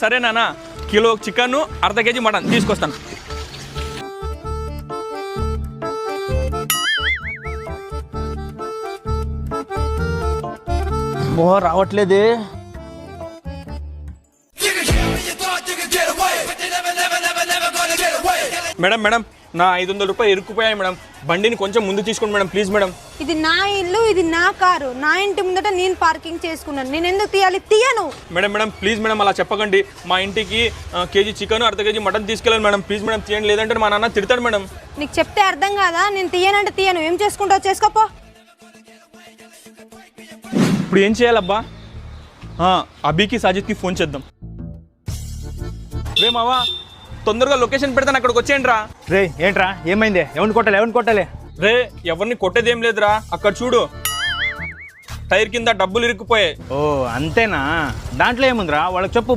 సరే నాన్న, kilo chicken, అర్ధ కేజీ మటన్ తీసుకొస్తాను. రావట్లేదే. మేడం మేడం, నా 500 రూపాయలు ఇరుక్కుపోయాయి మేడం. బండిని కొంచెం ముందు తీసుకోండి మేడం, ప్లీజ్ మేడం. ఇది నా ఇల్లు, ఇది నా కారు. నా ఇంటి ముందట నేను పార్కింగ్ చేసుకున్నాను. నేను ఎందుకు తీయాలి? తీయను. మేడం మేడం ప్లీజ్ మేడం, అలా చెప్పకండి. మా ఇంటికి కేజీ చికెన్, అర్ధ కేజీ మటన్ తీసుకెళ్ళాలి మేడం, ప్లీజ్ మేడం తీయండి, లేదంటే మా నాన్న తిడతాడు మేడం. నీకు చెప్తే అర్థం కాదా? నేను తీయనంటే తీయను. ఏం చేసుకుంటావు చేసుకోపో. ఇప్పుడు ఏం చేయాలబ్బా? అభికి సాజిద్కి ఫోన్ చేద్దాం. రే మావా, తొందరగా లొకేషన్ పెడతాను, అక్కడికి వచ్చేయండి రా. రే ఏంట్రా, ఏమైంది? ఎవరిని కొట్టాలి? రే ఎవరిని కొట్టేదేం లేదురా, అక్కడ చూడు, టైర్ కింద డబ్బులు ఇరుక్కుపోయాయి. ఓ అంతేనా? దాంట్లో ఏముందిరా, వాళ్ళకి చెప్పు.